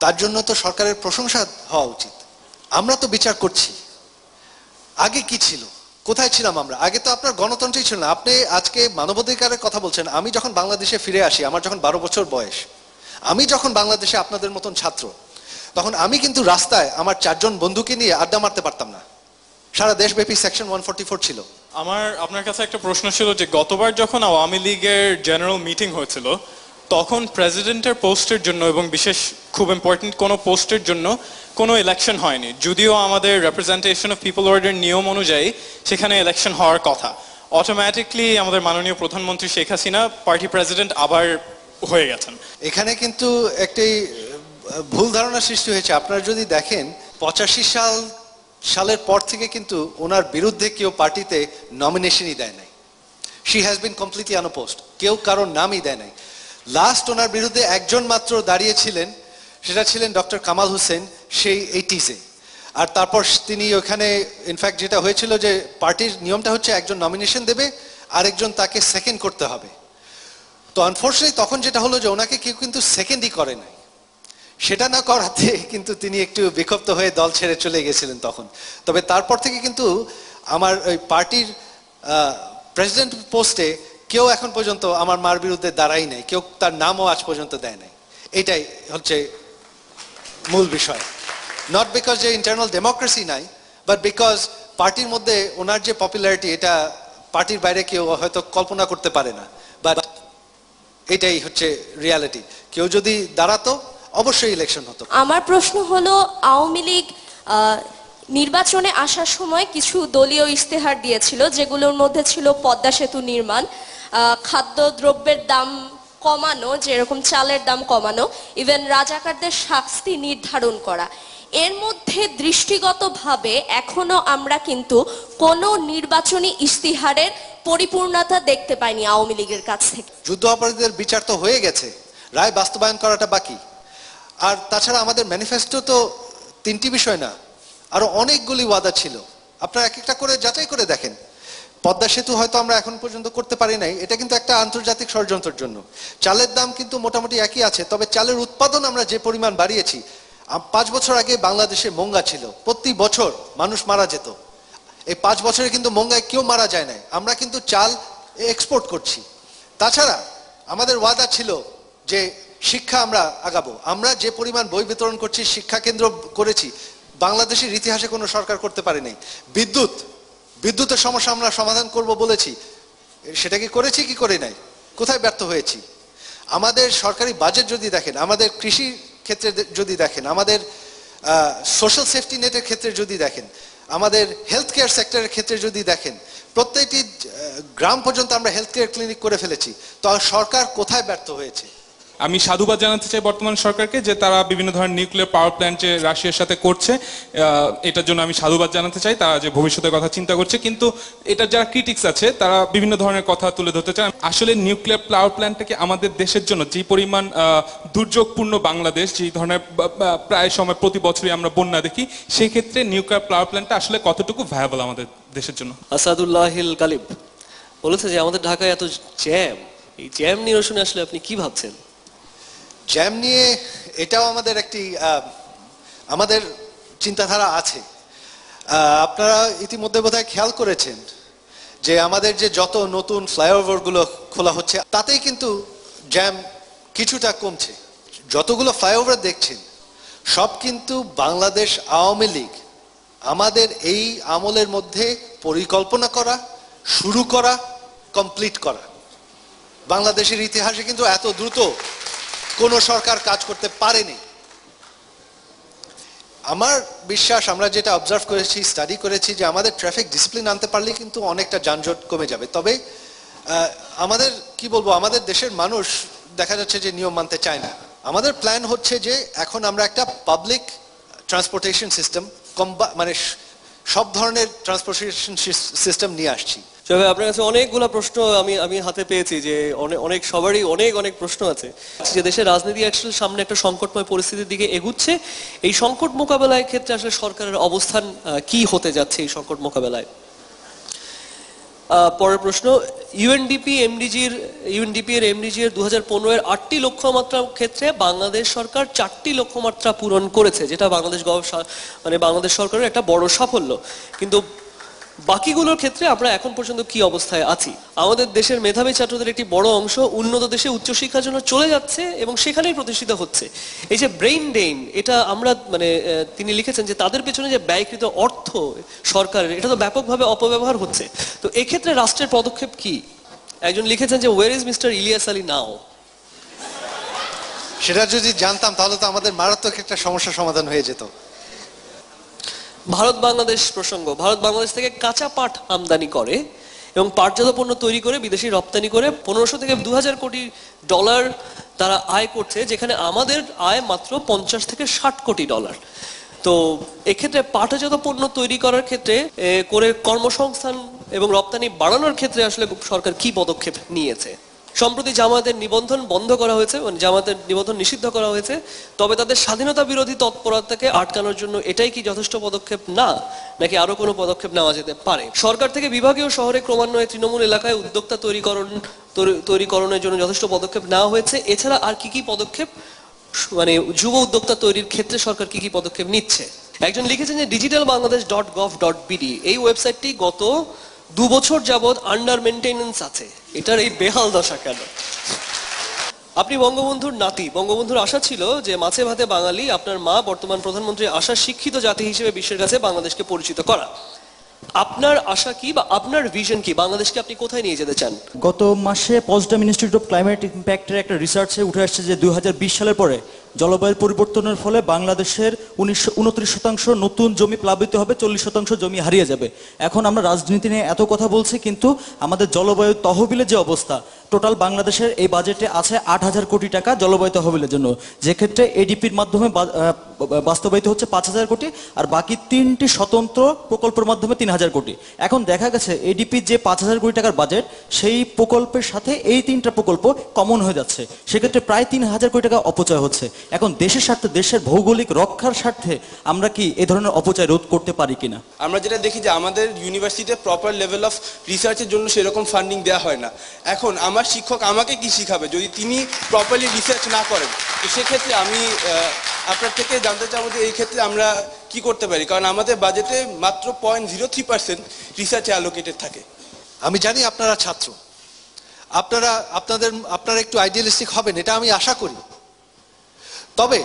তার জন্য তো সরকারের প্রশংসা হওয়া উচিত। আমরা তো বিচার করছি। আগে কি ছিল, কোথায় ছিলাম আমরা? আগে তো আপনার গণতন্ত্রই ছিল না। আপনি আজকে মানবাধিকারের কথা বলছেন। আমি যখন বাংলাদেশে ফিরে আসি, আমার যখন 12 বছর বয়স, আমি যখন বাংলাদেশে আপনাদের মতন ছাত্র, তখন আমি কিন্তু রাস্তায় আমার 4 জন বন্ধুকে নিয়ে আড্ডা মারতে পারতাম না। সারা দেশব্যাপী সেকশন 144 ছিল। আমার আপনার কাছে একটা প্রশ্ন ছিল যে গতবার যখন আওয়ামী লীগের জেনারেল মিটিং হয়েছিল, তখন প্রেসিডেন্টের পোস্টের জন্য এবং বিশেষ খুব ইম্পর্টেন্ট কোনো পোস্টের জন্য কোনো ইলেকশন হয়নি, যদিও আমাদের রিপ্রেজেন্টেশন অফ পিপল ওয়ার্ডের নিয়ম অনুযায়ী সেখানে ইলেকশন হওয়ার কথা। অটোমেটিকলি আমাদের মাননীয় প্রধানমন্ত্রী শেখ হাসিনা পার্টি প্রেসিডেন্ট আবার হয়ে গেছেন। এখানে কিন্তু একটি ভুল ধারণা সৃষ্টি হয়েছে। আপনারা যদি দেখেন 85 সালের পর থেকে কিন্তু ওনার বিরুদ্ধে কেউ পার্টিতে নমিনেশনই দেয় নাই। She has been completely unopposed. কেউ কারোর নামই দেয় নাই। লাস্ট ওনার বিরুদ্ধে একজন মাত্র দাঁড়িয়েছিলেন, সেটা ছিলেন ডক্টর কামাল হোসেন, সেই 80s-এ। আর তারপর তিনি ওখানে ইনফ্যাক্ট যেটা হয়েছিল যে পার্টির নিয়মটা হচ্ছে একজন নমিনেশন দেবে, আরেকজন তাকে সেকেন্ড করতে হবে। তো আনফর্চুনেটলি তখন যেটা হলো যে ওনাকে কেউ কিন্তু সেকেন্ডই করে নাই। সেটা না করাতে কিন্তু তিনি একটু বিক্ষুব্ধ হয়ে দল ছেড়ে চলে গেছিলেন তখন। তবে তারপর থেকে কিন্তু আমার ওই পার্টির প্রেসিডেন্ট পোস্টে কেউ এখন পর্যন্ত আমার মার বিরুদ্ধে দাঁড়াই নাই, কেউ তার নামও আজ পর্যন্ত দেয় নাই। এটাই হচ্ছে মূল বিষয়। নট বিকজ যে ইন্টারনাল ডেমোক্রেসি নাই, বাট বিকজ পার্টির মধ্যে ওনার যে পপুলারিটি, এটা পার্টির বাইরে কেউ হয়তো কল্পনা করতে পারে না। বাট এটাই হচ্ছে রিয়ালিটি। কেউ যদি দাঁড়াতো অবশ্যই ইলেকশন হতো। আমার প্রশ্ন হলো, আওয়ামী লীগ নির্বাচনে আসার সময় কিছু দলীয় ইশতেহার দিয়েছিল, যেগুলোর মধ্যে ছিল পদ্মা সেতু নির্মাণ, খাদ্যদ্রব্যের দাম কমানো, যেরকম চালের দাম কমানো, ইভেন রাজাকারদের শাস্তি নির্ধারণ করা। এর মধ্যে দৃষ্টিগতভাবে এখনো আমরা কিন্তু কোনো নির্বাচনী ইশতেহারের পরিপূর্ণতা দেখতে পাইনি আওয়ামী লীগের কাছ থেকে। যুদ্ধ অপরাধীদের বিচার তো হয়ে গেছে, রায় বাস্তবায়ন করাটা বাকি। আর তাছাড়া আমাদের ম্যানিফেস্টো তো 3টি বিষয় না, আরো অনেকগুলি ওয়াদা ছিল। আপনারা এক একটা করে যাচাই করে দেখেন। পদ্মা সেতু হয়তো আমরা এখন পর্যন্ত করতে পারি নাই, এটা কিন্তু একটা আন্তর্জাতিক ষড়যন্ত্রের জন্য। চালের দাম কিন্তু মোটামুটি একই আছে, তবে চালের উৎপাদন আমরা যে পরিমাণ বাড়িয়েছি। 5 বছর আগে বাংলাদেশে মঙ্গা ছিল, প্রতি বছর মানুষ মারা যেত। এই 5 বছরে কিন্তু মঙ্গায় কেউ মারা যায় নাই। আমরা কিন্তু চাল এক্সপোর্ট করছি। তাছাড়া আমাদের ওয়াদা ছিল যে শিক্ষা আমরা আগাবো। আমরা যে পরিমাণ বই বিতরণ করছি, শিক্ষা কেন্দ্র করেছি, বাংলাদেশের ইতিহাসে কোনো সরকার করতে পারেনি। বিদ্যুতের সমস্যা আমরা সমাধান করব বলেছি, সেটা কি করেছি কি করে নাই? কোথায় ব্যর্থ হয়েছি? আমাদের সরকারি বাজেট যদি দেখেন, আমাদের কৃষি ক্ষেত্রে যদি দেখেন, আমাদের সোশ্যাল সেফটি নেটের ক্ষেত্রে যদি দেখেন, আমাদের হেলথ কেয়ার সেক্টরের ক্ষেত্রে যদি দেখেন, প্রত্যেকটি গ্রাম পর্যন্ত আমরা হেলথ কেয়ার ক্লিনিক করে ফেলেছি। তো সরকার কোথায় ব্যর্থ হয়েছে? আমি সাধুবাদ জানাতে চাই বর্তমান সরকারকে, যে তারা বিভিন্ন ধরনের নিউক্লিয়ার পাওয়ার প্ল্যান্ট যে রাশিয়ার সাথে করছে, এটার জন্য আমি সাধুবাদ জানাতে চাই। তারা যে ভবিষ্যতের কথা চিন্তা করছে, কিন্তু এটা যারা ক্রিটিক্স আছে তারা বিভিন্ন ধরনের কথা তুলে ধরতে চায়। আসলে নিউক্লিয়ার পাওয়ার প্ল্যান্টটাকে আমাদের দেশের জন্য যে পরিমাণ দুর্যোগপূর্ণ বাংলাদেশ, যে ধরনের প্রায় সময় প্রতি বছরই আমরা বন্যা দেখি, সেই ক্ষেত্রে নিউক্লিয়ার পাওয়ার প্ল্যান্টটা আসলে কতটুকু ভায়াবল আমাদের দেশের জন্য। আসাদুল্লাহিল গালিব বলেছে যে আমাদের ঢাকায় এত জ্যাম, এই জ্যাম নিরসনে আসলে আপনি কি ভাবছেন? জ্যাম নিয়ে এটাও আমাদের একটি আমাদের চিন্তাধারা আছে। আপনারা ইতিমধ্যে বোধহয় খেয়াল করেছেন যে আমাদের যে যত নতুন ফ্লাইওভারগুলো খোলা হচ্ছে, তাতেই কিন্তু জ্যাম কিছুটা কমছে। যতগুলো ফ্লাইওভার দেখছেন সব কিন্তু বাংলাদেশ আওয়ামী লীগ আমাদের এই আমলের মধ্যে পরিকল্পনা করা, শুরু করা, কমপ্লিট করা। বাংলাদেশের ইতিহাসে কিন্তু এত দ্রুত কোন সরকার কাজ করতে পারেনি। আমার বিশ্বাস, আমরা যেটা অবজার্ভ করেছি, স্টাডি করেছি, যে আমাদের ট্রাফিক ডিসিপ্লিন আনতে পারলে কিন্তু অনেকটা যানজট কমে যাবে। তবে আমাদের কি বলবো, আমাদের দেশের মানুষ দেখা যাচ্ছে যে নিয়ম মানতে চায় না। আমাদের প্ল্যান হচ্ছে যে এখন আমরা একটা পাবলিক ট্রান্সপোর্টেশন সিস্টেম, মানে সব ধরনের ট্রান্সপোর্টেশন সিস্টেম নিয়ে আসছি। তবে আপনার কাছে অনেকগুলা প্রশ্ন আমি হাতে পেয়েছি, যে অনেক সবারই অনেক প্রশ্ন আছে যে দেশের রাজনীতি আসলে সামনে একটা সংকটময় পরিস্থিতির দিকে এগুচ্ছে। এই সংকট মোকাবেলায় ক্ষেত্রে আসলে সরকারের অবস্থান কি হতে যাচ্ছে এই সংকট মোকাবেলায়? পরের প্রশ্ন, ইউএনডিপি এর এমডিজি এর 2015-এর 8টি লক্ষ্যমাত্রার ক্ষেত্রে বাংলাদেশ সরকার 4টি লক্ষ্যমাত্রা পূরণ করেছে, যেটা বাংলাদেশ সরকারের একটা বড় সাফল্য। কিন্তু বাকিগুলোর ক্ষেত্রে আমরা এখন পর্যন্ত কি অবস্থায় আছি? আমাদের দেশের মেধাবী ছাত্রদের একটি বড় অংশ উন্নত দেশে উচ্চশিক্ষার জন্য চলে যাচ্ছে এবং সেখানেই প্রতিষ্ঠিত হচ্ছে। এই যে ব্রেইন ড্রেইন, এটা আমরা তিনি লিখেছেন যে তাদের পেছনে যে ব্যয়কৃত অর্থ সরকারের, এটা তো ব্যাপকভাবে অপব্যবহার হচ্ছে। তো এক্ষেত্রে রাষ্ট্রের পদক্ষেপ কি? একজন লিখেছেন যে where is mister Ilias Ali now? সেটা যদি জানতাম তাহলে তো আমাদের মারাত্মক একটা সমস্যার সমাধান হয়ে যেত। ভারত বাংলাদেশ প্রসঙ্গ, ভারত বাংলাদেশ থেকে কাঁচা পাট আমদানি করে এবং পাটজাত পণ্য তৈরি করে বিদেশি রপ্তানি করে 1500 থেকে 2000 কোটি ডলার তারা আয় করছে, যেখানে আমাদের আয় মাত্র 50 থেকে 60 কোটি ডলার। তো এক্ষেত্রে পাটজাত পণ্য তৈরি করার ক্ষেত্রে করে কর্মসংস্থান এবং রপ্তানি বাড়ানোর ক্ষেত্রে আসলে সরকার কি পদক্ষেপ নিয়েছে? সম্প্রতি জামায়াতের নিবন্ধন বন্ধ করা হয়েছে, জামায়াতের নিবন্ধন নিষিদ্ধ করা হয়েছে, তবে তাদের স্বাধীনতা বিরোধী তৎপরতাকে আটকানোর জন্য এটাই কি যথেষ্ট পদক্ষেপ না, নাকি আরো কোনো পদক্ষেপ নেওয়া যেতে পারে? সরকার থেকে বিভাগীয় শহরে ক্রমান্বয়ে তৃণমূল এলাকায় উদ্যোক্তা তৈরিকরণের জন্য যথেষ্ট পদক্ষেপ নেওয়া হয়েছে। এছাড়া আর কি পদক্ষেপ, যুব উদ্যোক্তা তৈরির ক্ষেত্রে সরকার কি পদক্ষেপ নিচ্ছে? একজন লিখেছেন যে digitalbangladesh.gov.bd এই ওয়েবসাইটটি গত 2 বছর যাবৎ আন্ডার মেনটেনেন্স আছে, এটার এই বেহাল দশা কেন? আপনি বঙ্গবন্ধুর নাতি, বঙ্গবন্ধুর আশা ছিল যে মাছে ভাতে বাঙালি, আপনার মা বর্তমান প্রধানমন্ত্রীর আশা শিক্ষিত জাতি হিসেবে বিশ্বের কাছে বাংলাদেশকে পরিচিত করা। আপনার আশা কি বা আপনার ভিশন কি? বাংলাদেশকে আপনি কোথায় নিয়ে যেতে চান? গত মাসে পজডাম ইনস্টিটিউট অফ ক্লাইমেট ইম্প্যাক্টের একটা রিসার্চে উঠে আসছে যে 2020 সালের পরে জলবায়ুর পরিবর্তনের ফলে বাংলাদেশের 29% নতুন জমি প্লাবিত হবে, 40% জমি হারিয়ে যাবে। এখন আমরা রাজনীতি নিয়ে এত কথা বলছি, কিন্তু আমাদের জলবায়ু তহবিলের যে অবস্থা, টোটাল বাংলাদেশের এই বাজেটে আছে 8000 কোটি টাকা জলবায়ু তহবিলের জন্য, যে ক্ষেত্রে এডিপির মাধ্যমে বাস্তবায়িত হচ্ছে 5000 কোটি, আর বাকি 3টি স্বতন্ত্র প্রকল্পের মাধ্যমে 3000 কোটি। এখন দেখা গেছে এডিপির যে 5000 কোটি টাকার বাজেট, সেই প্রকল্পের সাথে এই 3টা প্রকল্প কমন হয়ে যাচ্ছে, সেক্ষেত্রে প্রায় 3000 কোটি টাকা অপচয় হচ্ছে। এখন দেশের স্বার্থে, দেশের ভৌগোলিক রক্ষার স্বার্থে আমরা কি এই ধরনের অপচয় রোধ করতে পারি কিনা? আমরা যেটা দেখি যে আমাদের ইউনিভার্সিটিতে প্রপার লেভেল অফ রিসার্চের জন্য সেরকম ফান্ডিং দেওয়া হয় না। এখন আমার শিক্ষক আমাকে কি শিখাবে যদি তিনি প্রপারলি রিসার্চ না করেন? তো সেক্ষেত্রে আমি আপনার থেকে জানতে চাবো যে এই ক্ষেত্রে আমরা কি করতে পারি, কারণ আমাদের বাজেটে মাত্র 0.03% রিসার্চে অ্যালোকেটেড থাকে। আমি জানি আপনারা ছাত্র, আপনারা একটু আইডিয়ালিস্টিক হবেন, এটা আমি আশা করি। তবে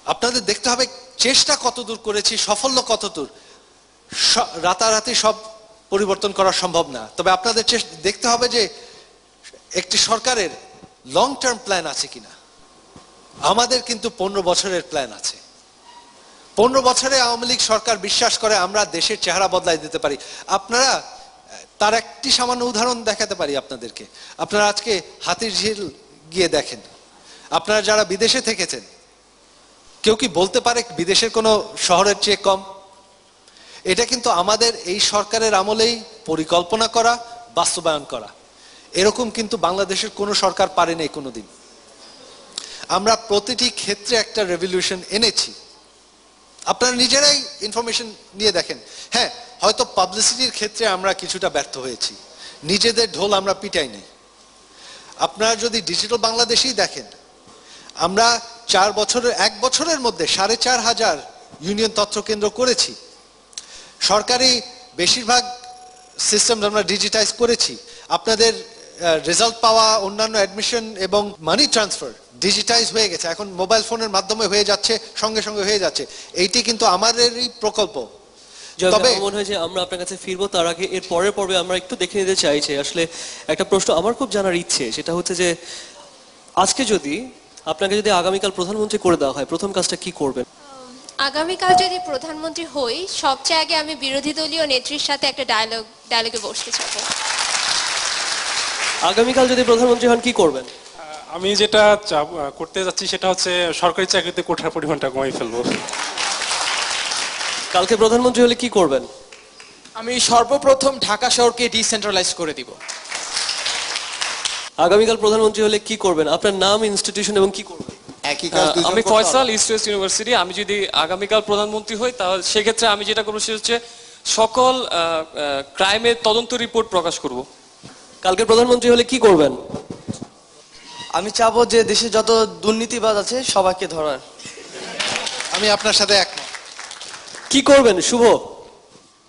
আপনাদের দেখতে হবে চেষ্টা কতদূর করেছি, সাফল্য কতদূর। রাতারাতি সব পরিবর্তন করা সম্ভব না, তবে আপনাদের দেখতে হবে যে একটি সরকারের লং টার্ম প্ল্যান আছে কিনা। আমাদের কিন্তু 15 বছরের প্ল্যান আছে। 15 বছরে আওয়ামী লীগ সরকার বিশ্বাস করে আমরা দেশের চেহারা বদলাই দিতে পারি। আপনারা তার একটি সামান্য উদাহরণ দেখাতে পারি আপনাদেরকে। আপনারা আজকে হাতিরঝিল গিয়ে দেখেন, আপনারা যারা বিদেশে থেকেছেন, কেউ কি বলতে পারে বিদেশের কোনো শহরের চেয়ে কম? এটা কিন্তু আমাদের এই সরকারের আমলেই পরিকল্পনা করা, বাস্তবায়ন করা। এরকম কিন্তু বাংলাদেশের কোনো সরকার পারেনি কোনোদিন। আমরা প্রতিটি ক্ষেত্রে একটা রেভলিউশন এনেছি। আপনারা নিজেরাই ইনফরমেশন নিয়ে দেখেন। হ্যাঁ, হয়তো পাবলিসিটির ক্ষেত্রে আমরা কিছুটা ব্যর্থ হয়েছি, নিজেদের ঢোল আমরা পিটাই নাই। আপনারা যদি ডিজিটাল বাংলাদেশই দেখেন, আমরা 1 বছরের মধ্যে 4500 ইউনিয়ন তথ্য কেন্দ্র করেছি। সরকারি বেশিরভাগ সিস্টেম আমরা ডিজিটাইজ করেছি। আপনাদের রেজাল্ট পাওয়া, অন্যান্য অ্যাডমিশন এবং মানি ট্রান্সফার ডিজিটাইজ হয়ে গেছে, এখন মোবাইল ফোনের মাধ্যমে হয়ে যাচ্ছে, সঙ্গে সঙ্গে হয়ে যাচ্ছে। এইটি কিন্তু আমাদেরই প্রকল্প। তবে মনে হয় যে আমরা আপনার কাছে ফিরবো, তার আগে এর পরের পর্বে আমরা একটু দেখে নিতে চাইছি আসলে একটা প্রশ্ন আমার খুব জানার ইচ্ছে, সেটা হচ্ছে যে আজকে যদি আপনাকে আগামীকাল প্রধানমন্ত্রী করে দেওয়া হয়, প্রথম কাজটা কি করবেন? আগামীকাল যদি প্রধানমন্ত্রী হই, সবচেয়ে আগে আমি বিরোধী দলীয় নেত্রীর সাথে একটা ডায়ালগে বসতে চাবো। আগামীকাল যদি প্রধানমন্ত্রী হন কি করবেন? আমি যেটা করতে যাচ্ছি সেটা হচ্ছে সরকারি চাকরিতে কোঠার পরিমাণটা কমাই ফেলবো। কালকে প্রধানমন্ত্রী হলে কি করবেন? আমি সর্বপ্রথম ঢাকা শহরকে ডিসেন্ট্রালাইজ করে দিব। আগামীকাল প্রধানমন্ত্রী হলে কি করবেন? আপনার নাম, ইনস্টিটিউশন এবং কি করবেন? আমি ফয়সাল, ইস্ট ওয়েস্ট ইউনিভার্সিটি। আমি যদি আগামীকাল প্রধানমন্ত্রী হই তাহলে সেক্ষেত্রে আমি যেটা করবো সেটা হচ্ছে সকল ক্রাইমের তদন্ত রিপোর্ট প্রকাশ করব। কালকে প্রধানমন্ত্রী হলে কি করবেন? আমি চাবো যে দেশে যত দুর্নীতিবাজ আছে সবাইকে ধরার। আমি আপনার সাথে একমত। কি করবেন শুভ?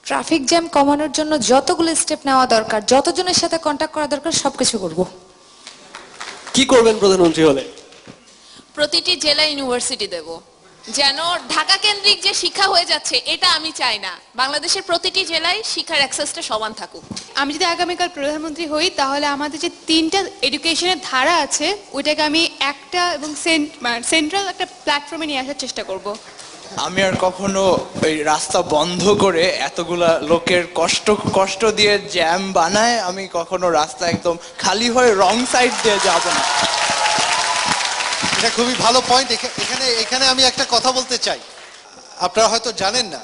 ট্রাফিক জ্যাম কমানোর জন্য যতগুলো স্টেপ নেওয়া দরকার, যতজনের সাথে কন্ট্যাক্ট করা দরকার সবকিছু করব। কি করবেন প্রধানমন্ত্রী হলে? প্রতিটি জেলা ইউনিভার্সিটি দেব, যেন ঢাকা কেন্দ্রিক যে শিক্ষা হয়ে যাচ্ছে এটা আমি চাই না। বাংলাদেশের প্রতিটি জেলায় শিক্ষার অ্যাক্সেসটা সমান থাকুক। আমি যদি আগামীকাল প্রধানমন্ত্রী হই তাহলে আমাদের যে 3টা এডুকেশনের ধারা আছে ওইটাকে আমি একটা এবং সেন্ট্রাল একটা প্ল্যাটফর্মে নিয়ে আসার চেষ্টা করব। আমি আর কখনো ওই রাস্তা বন্ধ করে এতগুলা লোকের কষ্ট দিয়ে জ্যাম বানায় আমি কখনো রাস্তা একদম খালি হয়ে রং সাইড দিয়ে যাব না। এটা খুবই ভালো পয়েন্ট। এখানে আমি একটা কথা বলতে চাই, আপনারা হয়তো জানেন না,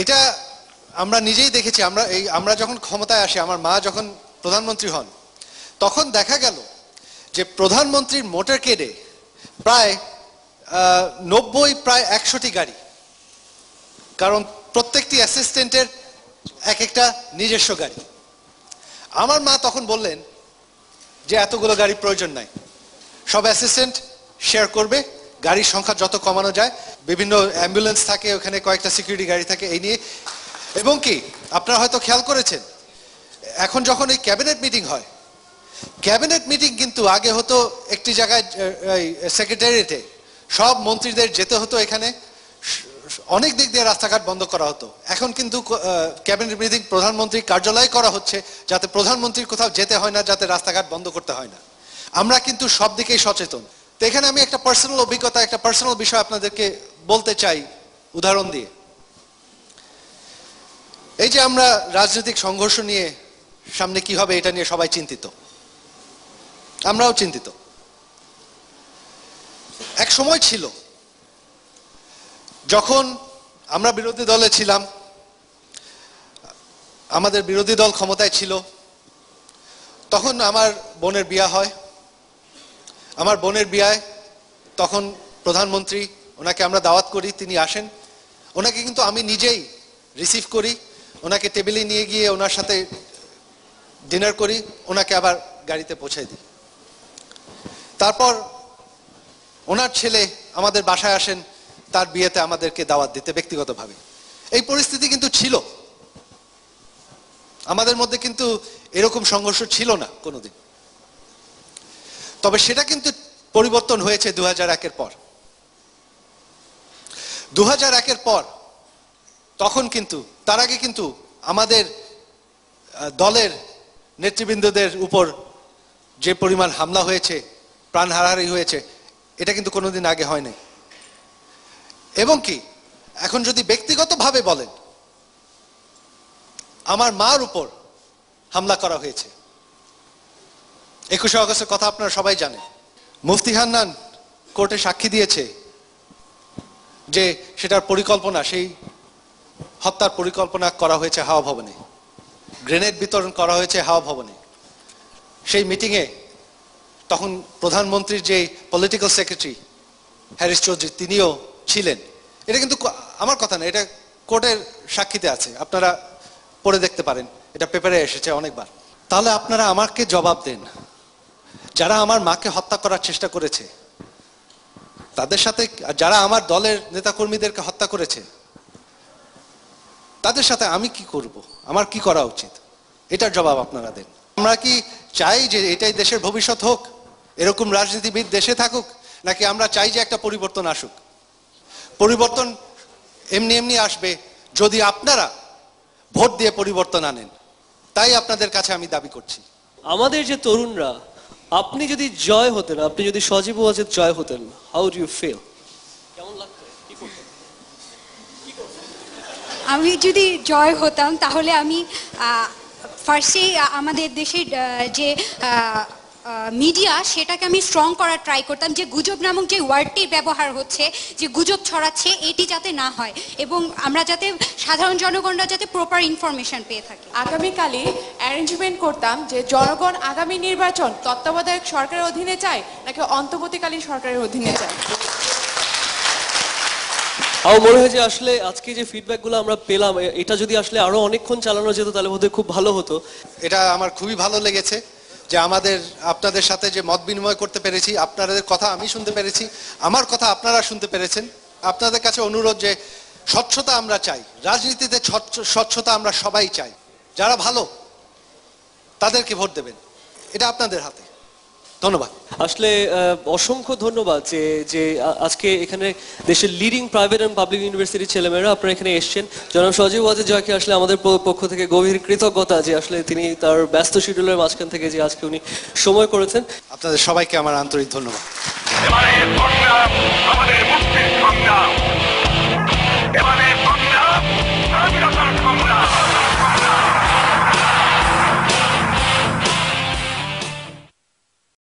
এটা আমরা নিজেই দেখেছি। আমরা যখন ক্ষমতায় আসি, আমার মা যখন প্রধানমন্ত্রী হন, তখন দেখা গেল যে প্রধানমন্ত্রীর মোটরকেডে প্রায় 90 প্রায় 100টি গাড়ি, কারণ প্রত্যেকটি অ্যাসিস্ট্যান্টের একটা নিজস্ব গাড়ি। আমার মা তখন বললেন যে এতগুলো গাড়ি প্রয়োজন নাই, সব অ্যাসিস্ট্যান্ট শেয়ার করবে, গাড়ির সংখ্যা যত কমানো যায়, বিভিন্ন অ্যাম্বুলেন্স থাকে ওখানে, কয়েকটা সিকিউরিটি গাড়ি থাকে এই নিয়ে। এবং কি আপনারা হয়তো খেয়াল করেছেন, এখন যখন এই ক্যাবিনেট মিটিং হয়, ক্যাবিনেট মিটিং কিন্তু আগে হতো একটি জায়গায় সেক্রেটারিয়েটে, সব মন্ত্রীদের যেতে হতো, এখানে অনেক দিক দিয়ে রাস্তাঘাট বন্ধ করা হতো। এখন কিন্তু ক্যাবিনেট মিটিং প্রধানমন্ত্রীর কার্যালয়ে করা হচ্ছে, যাতে প্রধানমন্ত্রীর কোথাও যেতে হয় না, যাতে রাস্তাঘাট বন্ধ করতে হয় না। আমরা কিন্তু সব দিকেই সচেতন। তো এখানে আমি একটা পার্সোনাল অভিজ্ঞতা, একটা পার্সোনাল বিষয় আপনাদেরকে বলতে চাই উদাহরণ দিয়ে। এই যে আমরা রাজনৈতিক সংঘর্ষ নিয়ে সামনে কি হবে এটা নিয়ে সবাই চিন্তিত, আমরাও চিন্তিত। এক সময় ছিল যখন আমরা বিরোধী দলে ছিলাম, আমাদের বিরোধী দল ক্ষমতায় ছিল, তখন আমার বোনের বিয়ে হয়। আমার বোনের বিয়ায় তখন প্রধানমন্ত্রী, ওনাকে আমরা দাওয়াত করি, তিনি আসেন। ওনাকে কিন্তু আমি নিজেই রিসিভ করি, ওনাকে টেবিলে নিয়ে গিয়ে ওনার সাথে ডিনার করি, ওনাকে আবার গাড়িতে পৌঁছাই দিই। তারপর ওনার ছেলে আমাদের বাসায় আসেন তার বিয়েতে আমাদেরকে দাওয়াত দিতে ব্যক্তিগতভাবে। এই পরিস্থিতি কিন্তু ছিল, আমাদের মধ্যে কিন্তু এরকম সংঘর্ষ ছিল না কোনোদিন। তবে সেটা কিন্তু পরিবর্তন হয়েছে 2001-এর পর। 2001-এর পর তখন কিন্তু, তার আগে কিন্তু আমাদের দলের নেতৃবৃন্দদের উপর যে পরিমাণ হামলা হয়েছে, প্রাণ হারাহারি হয়েছে, এটা কিন্তু কোনোদিন আগে হয় নাই। এবং কি এখন যদি ব্যক্তিগতভাবে বলেন, আমার মার উপর হামলা করা হয়েছে 21শে আগস্টের কথা আপনারা সবাই জানেন। মুফতি হান্নান কোর্টে সাক্ষী দিয়েছে যে সেটার পরিকল্পনা, সেই হত্যার পরিকল্পনা করা হয়েছে হাওয়া ভবনে, গ্রেনেড বিতরণ করা হয়েছে হাওয়া ভবনে। সেই মিটিংয়ে তখন প্রধানমন্ত্রীর যে পলিটিক্যাল সেক্রেটারি হ্যারিস চৌধুরী, তিনিও ছিলেন। এটা কিন্তু আমার কথা না, এটা কোর্টের সাক্ষীতে আছে, আপনারা পড়ে দেখতে পারেন, এটা পেপারে এসেছে অনেকবার। তাহলে আপনারা আমাকে জবাব দেন, যারা আমার মাকে হত্যা করার চেষ্টা করেছে তাদের সাথে, যারা আমার দলের নেতাকর্মীদেরকে হত্যা করেছে তাদের সাথে আমি কি করব, আমার কি করা উচিত, এটার জবাব আপনারা দেন। আমরা কি চাই যে এটাই দেশের ভবিষ্যৎ হোক, এরকম রাজনীতিবিদ দেশে থাকুক, নাকি আমরা চাই যে একটা পরিবর্তন আসুক? পরিবর্তন এমনি এমনি আসবে যদি আপনারা ভোট দিয়ে পরিবর্তন আনেন, তাই আপনাদের কাছে আমি দাবি করছি। আমাদের যে তরুণরা, আপনি যদি জয় হতেন, আপনি যদি সজীব ওয়াজেদ জয় হতেন, হাউ ডু ইউ ফিল? কেমন লাগতো? কি করতেন? আমি যদি জয় হতাম তাহলে আমি ফার্স্টেই আমাদের দেশের যে মিডিয়া সেটাকে আমি স্ট্রং করার ট্রাই করতাম, যে গুজব নামক যে ওয়ার্ডটির ব্যবহার হচ্ছে, যে গুজব ছড়াচ্ছে, এটি যাতে না হয় এবং আমরা যাতে সাধারণ জনগণরা যাতে প্রপার ইনফরমেশন পেয়ে থাকি। আগামীকালই অ্যারেঞ্জমেন্ট করতাম যে জনগণ আগামী নির্বাচন তত্ত্বাবধায়ক সরকারের অধীনে চায় নাকি অন্তর্বর্তীকালীন সরকারের অধীনে চায়। আমার মনে হয় যে আসলে আজকে যে ফিডব্যাক গুলো আমরা পেলাম, এটা যদি আসলে আরো অনেকক্ষণ চালানো যেত তাহলে বোধহয় খুব ভালো হতো। এটা আমার খুবই ভালো লেগেছে যে আপনাদের সাথে যে মত বিনিময় করতে পেরেছি, আপনাদের কথা আমি শুনতে পেরেছি, আমার কথা আপনারা শুনতে পেরেছেন। আপনাদের কাছে অনুরোধ যে স্বচ্ছতা আমরা চাই, রাজনীতিতে স্বচ্ছতা আমরা সবাই চাই। যারা ভালো তাদেরকে ভোট দেবেন, এটা আপনাদের হাতে। ধন্যবাদ। আসলে অসংখ্য ধন্যবাদ যে যে আজকে এখানে দেশের লিডিং প্রাইভেট এন্ড পাবলিক ইউনিভার্সিটির ছেলেমেয়েরা আপনারা এখানে এসেছেন। জনাব সজীব ওয়াজেদ জয়কে আসলে আমাদের পক্ষ থেকে গভীর কৃতজ্ঞতা যে আসলে তিনি তার ব্যস্ত শিডিউলের মাঝখান থেকে যে আজকে উনি সময় করেছেন। আপনাদের সবাইকে আমার আন্তরিক ধন্যবাদ। এবারে